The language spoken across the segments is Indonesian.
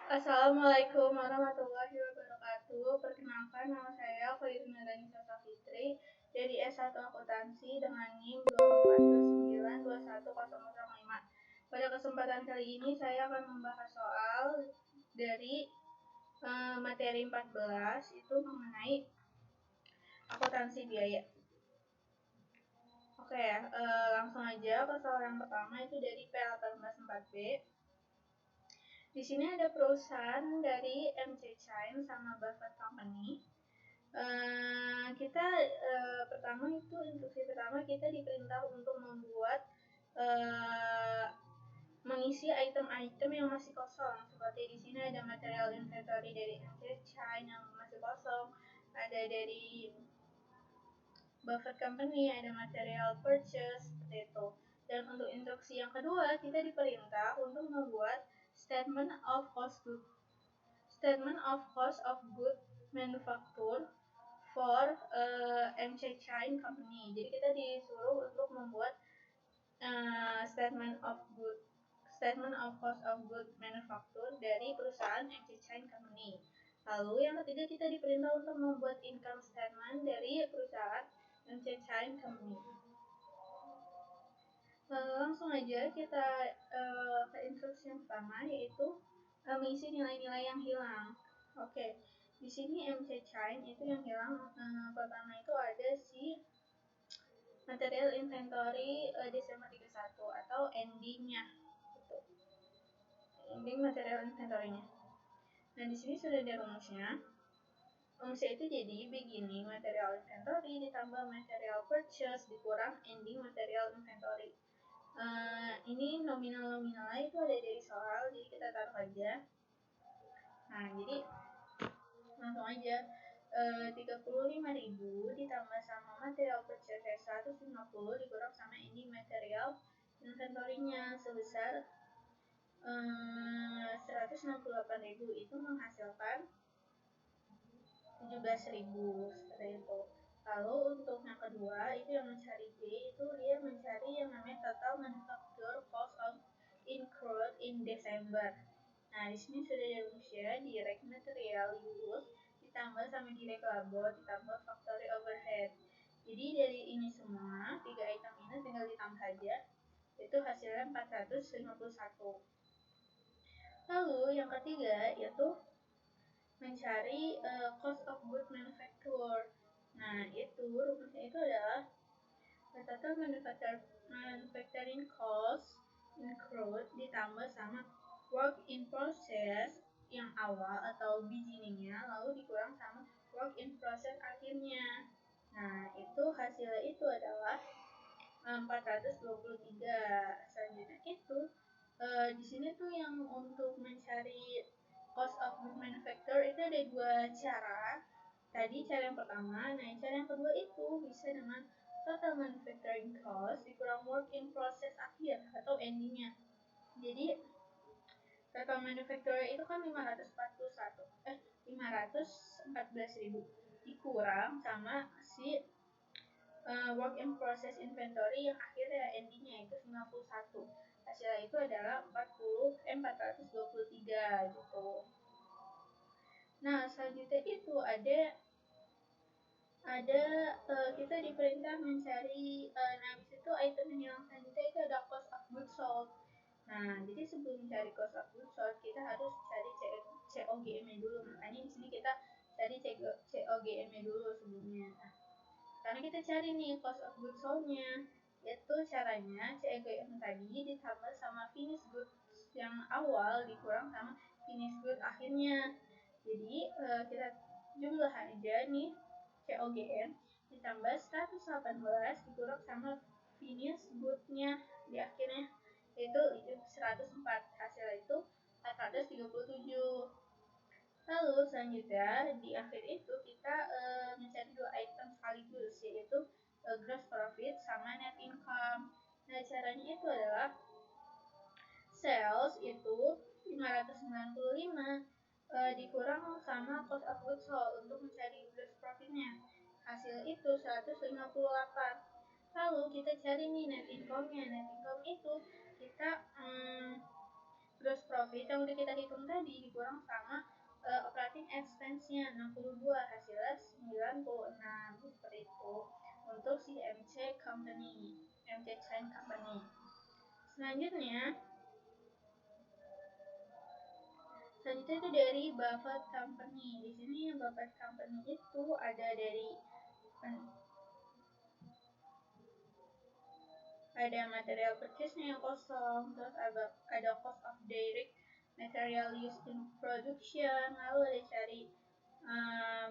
Assalamualaikum warahmatullahi wabarakatuh. Perkenalkan, nama saya Khairina Danisa Safitri dari S1 Akuntansi dengan NIM 2492105. Pada kesempatan kali ini saya akan membahas soal dari materi 14 itu mengenai akuntansi biaya. Oke ya, langsung aja ke soal yang pertama itu dari P184B. Di sini ada perusahaan dari MC Chain sama Buffett Company. Instruksi pertama kita diperintah untuk membuat mengisi item-item yang masih kosong. Seperti di sini ada material inventory dari MC Chain yang masih kosong, ada dari Buffett Company, ada material purchase seperti itu. Dan untuk instruksi yang kedua, kita diperintah untuk membuat statement of cost of good manufacture for MC Chain Company. Jadi kita disuruh untuk membuat statement of cost of good manufacture dari perusahaan MC Chain Company. Lalu yang ketiga, kita diperintah untuk membuat income statement dari perusahaan MC Chain Company. Langsung aja kita ke instruksi yang pertama, yaitu mengisi nilai-nilai yang hilang. Oke, di sini MC Chain itu yang hilang. Pertama itu ada si material inventory Desember 31 atau endingnya, gitu. Ending material inventory-nya. Nah, di sini sudah ada rumusnya. Rumusnya itu jadi beginning material inventory ditambah material purchase dikurang ending material inventory. Ini nominal-nominalnya itu ada dari soal, jadi kita taruh aja. Nah, jadi langsung aja 35.000 ditambah sama material purchase 150 dikurang sama ending material inventory-nya sebesar 168.000, itu menghasilkan 17.000 seperti itu. Lalu untuk yang kedua itu yang mencari D, itu dia mencari yang namanya total manufacture cost of incurred in December. Nah, di sini sudah ada rumusnya, direct material use ditambah sama direct labor ditambah factory overhead. Jadi dari ini semua, 3 item ini tinggal ditambah aja, itu hasilnya 451. Lalu yang ketiga yaitu mencari cost of good manufacture. Nah, itu rumusnya itu adalah total manufacturing cost incurred ditambah sama work in process yang awal atau beginningnya, lalu dikurang sama work in process akhirnya. Nah, itu hasilnya itu adalah 423. Selanjutnya itu di sini tuh yang untuk mencari cost of good manufacture itu ada 2 cara. Tadi cara yang pertama, nah cara yang kedua itu bisa dengan total manufacturing cost dikurang work in process akhir atau endingnya. Jadi total manufacturing itu kan 514.000 dikurang sama si work in process inventory yang akhirnya endingnya itu 91. Hasilnya itu adalah 423 gitu. Nah, selanjutnya itu ada kita diperintah mencari nah itu item yang selanjutnya itu ada cost of goods sold. Nah, jadi sebelum mencari cost of goods sold kita harus cari COGM-nya dulu. Makanya di sini kita cari COGM-nya dulu sebelumnya. Nah, karena kita cari nih cost of goods sold-nya, yaitu caranya COGM tadi ditambah sama finished goods yang awal dikurang sama finished goods akhirnya. Jadi kita jumlah aja nih COGM ditambah 118 dikurang sama finish good-nya di akhirnya, yaitu 104. Hasil itu 437. Lalu selanjutnya di akhir itu kita mencari 2 item sekaligus, yaitu gross profit sama net income. Nah, caranya itu adalah sales itu 595 dikurang sama cost of goods sold untuk mencari gross profitnya. Hasil itu 158. Lalu kita cari nih net income-nya. Net income itu kita gross profit yang udah kita hitung tadi dikurang sama operating expense-nya 62, hasilnya 96, seperti itu untuk si MC Chain Company. Selanjutnya itu dari Buffett Company. Di sini Buffett Company itu ada material purchase-nya yang kosong, terus ada cost of direct material used in production, lalu ada cari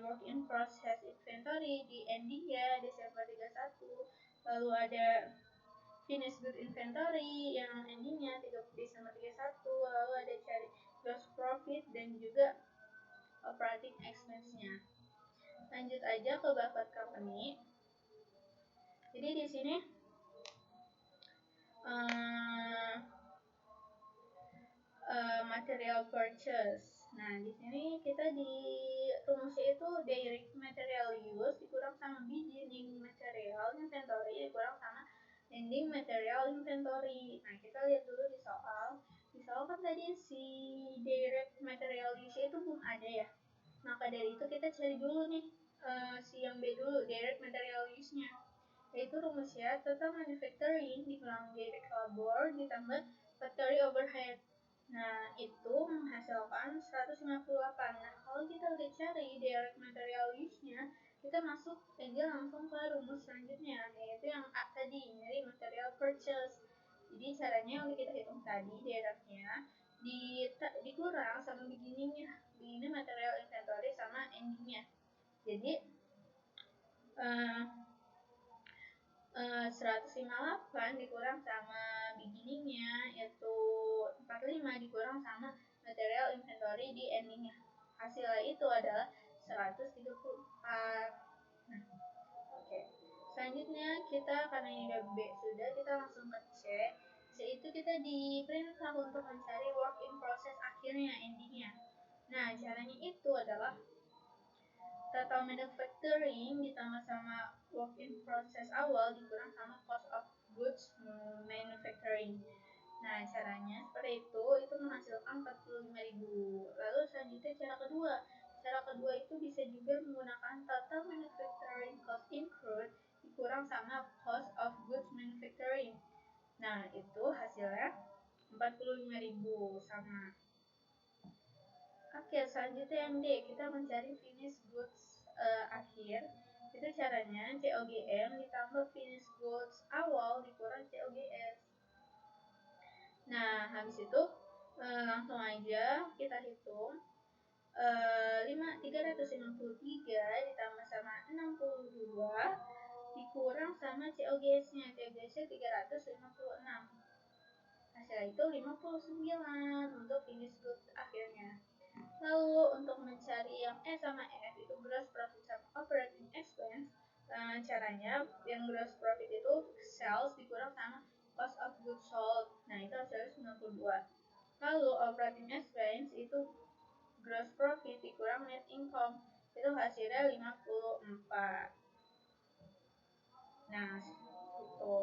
work in process inventory di ending-nya Desember 31, lalu ada finished good inventory yang endingnya Desember 31, lalu ada cari gross profit dan juga operating expense-nya. Lanjut aja ke Buffett Company. Jadi di sini material purchase. Nah, di sini kita di rumusnya itu direct material use dikurang sama beginning material inventory dikurang sama ending material inventory. Nah, kita lihat dulu di soal. Di soal kan tadi si direct material use itu belum ada ya. Maka dari itu kita cari dulu nih si yang B dulu, direct material use-nya. Yaitu rumusnya total manufacturing dikurang direct labor ditambah factory overhead. Nah, itu menghasilkan 158. Nah, kalau kita udah cari direct material use-nya, kita masuk aja langsung ke rumus selanjutnya, yaitu yang A tadi, dari material purchase. Jadi caranya yang kita hitung tadi, directnya dikurang sama beginning-nya. Beginning material inventory sama ending-nya. Jadi 158 dikurang sama beginning-nya yaitu 45 dikurang sama material inventory di ending-nya. Hasilnya itu adalah 134. Nah, oke. Selanjutnya kita karena ini udah B sudah, kita langsung ke C. C itu kita diperintah untuk mencari work in process akhirnya, ending-nya. Nah, caranya itu adalah total manufacturing ditambah sama work in process awal dikurang sama cost of goods manufacturing. Nah, caranya seperti itu menghasilkan 45.000. Lalu selanjutnya cara kedua. Cara kedua itu bisa juga menggunakan total manufacturing cost incurred dikurang sama cost of goods manufacturing. Nah, itu hasilnya 45.000 sama. Oke, selanjutnya yang D, kita mencari finished goods akhir. Itu caranya COGM ditambah finished goods awal dikurang COGS. Nah, habis itu langsung aja kita hitung 353 ditambah sama 62 dikurang sama COGS-nya. COGS-nya 356. Hasilnya itu 59 untuk finished goods akhirnya. Lalu untuk mencari yang E sama F itu gross profit sama operating expense, caranya yang gross profit itu sales dikurang sama cost of goods sold. Nah, itu hasilnya 92. Lalu operating expense itu gross profit dikurang net income, itu hasilnya 54. Nah, itu.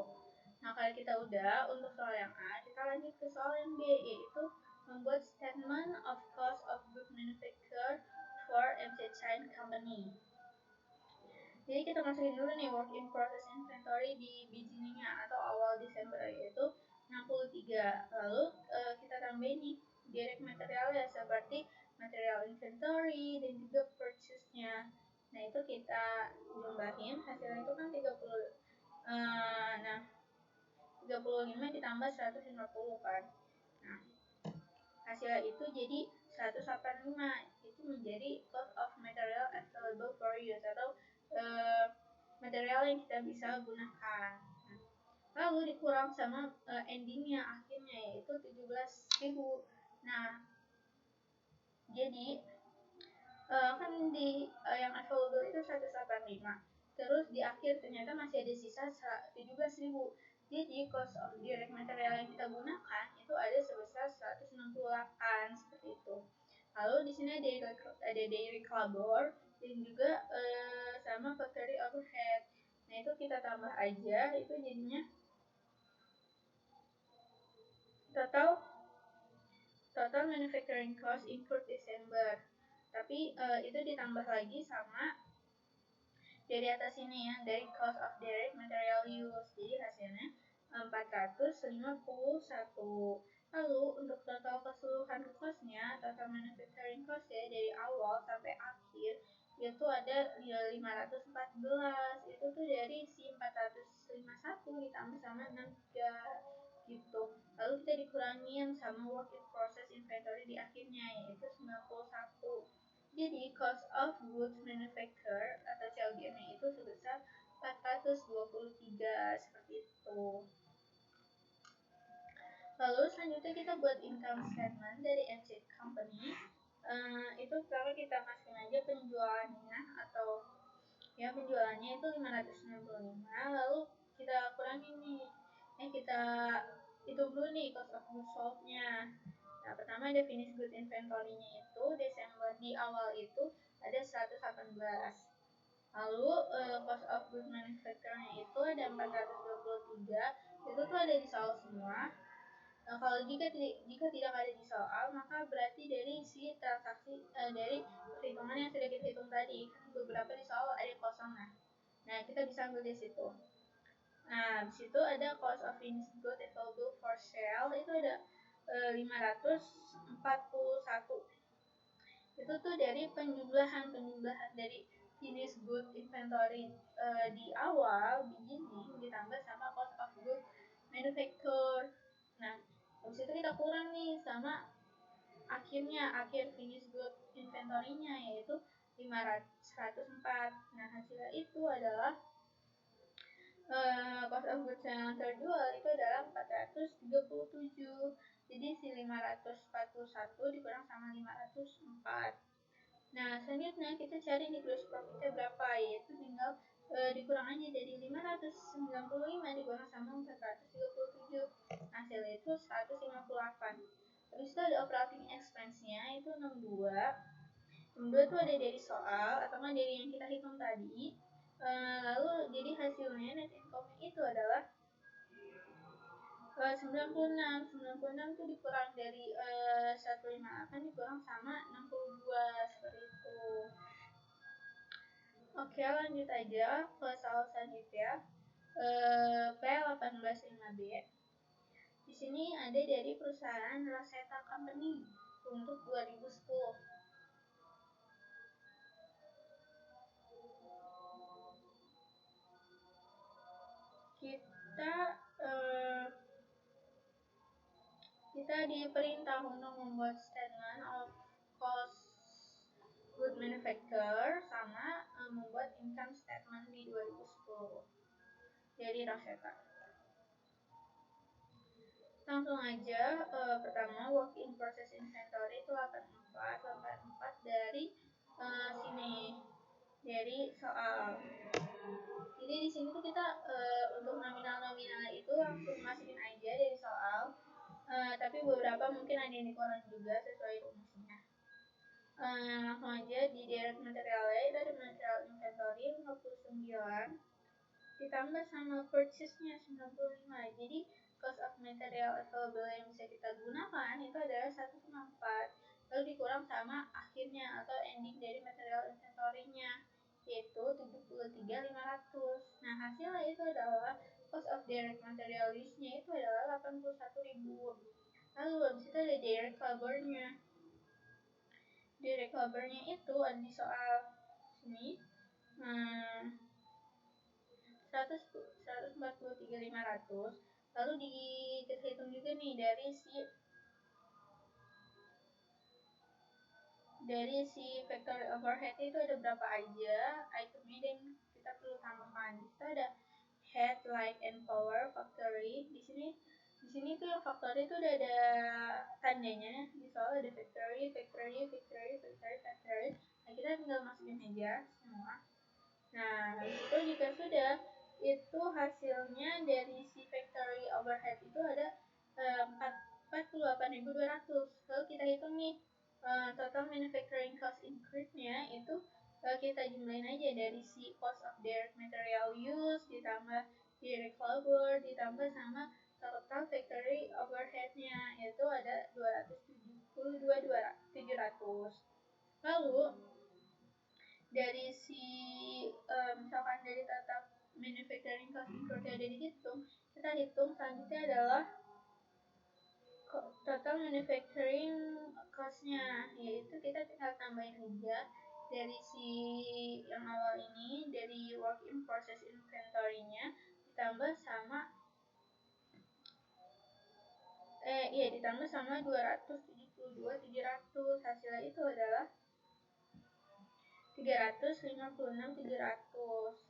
Nah, kalau kita udah untuk soal yang A, kita lanjut ke soal yang B, yaitu membuat statement of cost of goods manufactured for MC Chain Company. Jadi kita masukin dulu nih work in process inventory di beginning-nya atau awal Desember, yaitu 63. Lalu kita tambahin nih direct materialnya seperti material inventory dan juga purchase-nya. Nah, itu kita jumlahin, hasilnya itu kan 30. Nah, 35 ditambah 150 kan. Nah, hasilnya itu jadi 185. Itu menjadi cost of material available for use atau material yang kita bisa gunakan. Lalu dikurang sama endingnya akhirnya yaitu 17.000. Nah, jadi kan di yang available itu 185. Terus di akhir ternyata masih ada sisa 17.000. Jadi cost of direct material yang kita gunakan itu ada sebesar 168 seperti itu. Lalu di sini ada direct labor dan juga sama factory overhead. Nah, itu kita tambah aja, itu jadinya total total manufacturing cost incurred December. Tapi itu ditambah lagi sama dari atas ini ya, dari cost of direct material use. Jadi hasilnya 451. Lalu untuk total keseluruhan costnya, total manufacturing cost ya dari awal sampai akhir itu ada 514. Itu tuh dari si 451 ditambah sama 63 gitu. Lalu kita dikurangin sama work in process inventory di akhirnya, yaitu 91. Jadi cost of goods manufactured atau COGM-nya itu sebesar 423 seperti itu. Lalu selanjutnya kita buat income statement dari MC Company. Itu pertama kita masukin aja penjualannya, atau ya penjualannya itu 565. Lalu kita kurangin nih, kita hitung dulu nih cost of goods sold-nya. Nah, pertama ada finished good inventory-nya itu Desember di awal itu ada 118. Lalu cost of goods manufacture-nya itu ada 423. Itu tuh ada di soal semua. Nah, kalau jika tidak ada di soal, maka berarti dari si transaksi dari perhitungan yang sudah kita hitung tadi, beberapa di soal ada kosong. Nah, kita bisa ambil di situ. Nah, di situ ada cost of finished good available for sale, itu ada 541. Itu tuh dari penjumlahan dari finished good inventory di awal beginning ditambah sama cost of good manufacture. Nah, habis itu kita kurang nih sama akhir finished good inventory-nya, yaitu 504. Nah, hasilnya itu adalah cost of goods yang terjual itu adalah 437. Jadi si 541 dikurang sama 504. Nah, selanjutnya kita cari nih gross profitnya berapa, yaitu tinggal dikurang aja dari 595 dikurang sama 437. Hasilnya itu 158. Habis itu ada operating expense-nya itu 62. 62 itu ada dari soal atau dari yang kita hitung tadi. Lalu jadi hasilnya net income itu adalah 96. 96 itu dikurang dari 158 dikurang sama 62 seperti itu. Oke, lanjut aja ke soal selanjutnya. P1805B. Di sini ada dari perusahaan Rosetta Company untuk 2010. Kita diperintah untuk membuat statement of cost good manufacture sama membuat income statement di 2010 dari Rosetta. Langsung aja, pertama work in process inventory itu 84 dari sini, dari soal. Jadi di sini tuh kita untuk nominal itu langsung masukin aja dari soal. Tapi beberapa mungkin ada yang dikurangi juga sesuai rumusnya. Langsung aja di direct materialnya itu ada material inventory 59 ditambah sama purchase-nya 95. Jadi cost of material available yang bisa kita gunakan itu adalah 1,4. Lalu dikurang sama akhirnya atau ending dari material inventory-nya, yaitu 73.500. Nah, hasilnya itu adalah cost of direct material use-nya itu adalah 81.000. Lalu habis itu ada direct labor-nya. Direct labor-nya itu ada di soal sini. 143.500. Lalu kita hitung juga nih dari si factory overhead itu ada berapa aja itemnya dan kita perlu tambahkan. Kita ada head, light, and power factory. Di sini tuh yang factory itu udah ada tandanya. Di soal ada factory. Nah, kita tinggal masukin aja semua. Nah, itu jika sudah, itu hasilnya dari si factory overhead itu ada 48.200. Lalu kita hitung nih total manufacturing cost incurred-nya itu kita jumlahin aja dari si cost of direct material use ditambah direct labor ditambah sama total factory overhead-nya, yaitu ada 270. 32.700. Lalu dari misalkan dari total manufacturing cost incurred udah dihitung, kita hitung selanjutnya adalah total manufacturing cost-nya, yaitu kita tinggal tambahin aja dari yang awal ini, dari work in process inventory-nya ditambah sama 272.700. Hasilnya itu adalah 356.700.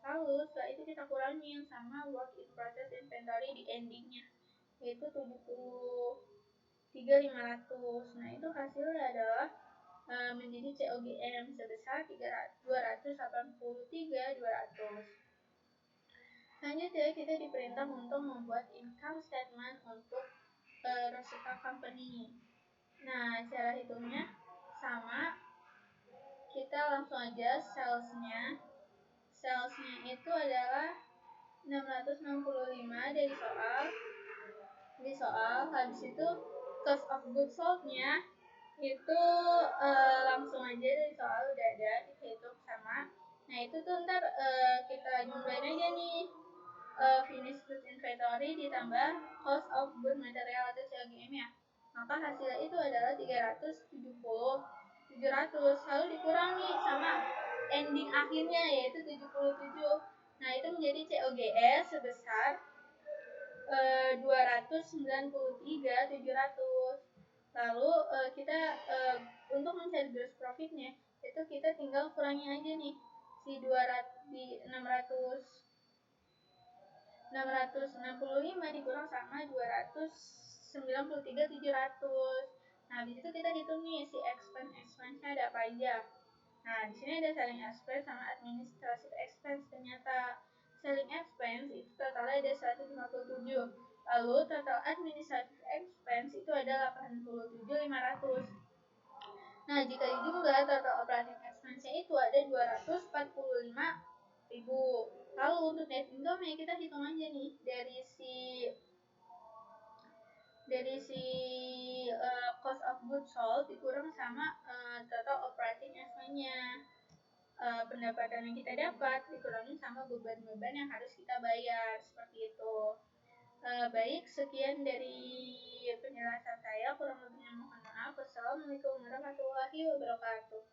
Lalu setelah itu kita kurangin sama work in process inventory di endingnya, yaitu 73.500. Nah, itu hasilnya adalah menjadi COGM sebesar 283.200. Selanjutnya kita diperintah untuk membuat income statement untuk Rosita Company. Nah, cara hitungnya sama, kita langsung aja salesnya itu adalah 665 dari soal. Habis itu cost of goods sold-nya itu langsung aja dari soal udah ada, kita hitung sama. Nah, itu tuh ntar kita jumlahin aja nih, finished goods inventory ditambah cost of goods material atau COGM ya. Maka hasilnya itu adalah 370.700. Lalu dikurangi sama ending akhirnya yaitu 77. Nah, itu menjadi COGS sebesar 293.700. Lalu kita untuk mencari gross profitnya itu kita tinggal kurangi aja nih si 665 dikurang sama 293.700. Nah, habis itu kita hitung nih si expense-nya ada apa aja. Nah, di sini ada selling expense sama administrative expense. Ternyata selling expense itu totalnya ada 157. Lalu total administrative expense itu ada 87.500. Nah, jika dijumlah total operating expense-nya itu ada 245.000. Lalu untuk net income-nya kita hitung aja nih dari si cost of goods sold dikurang sama total operating expense-nya. Pendapatan yang kita dapat dikurangi sama beban-beban yang harus kita bayar, seperti itu. Baik, sekian dari penjelasan saya, kurang lebihnya mohon maaf. Wassalamualaikum warahmatullahi wabarakatuh.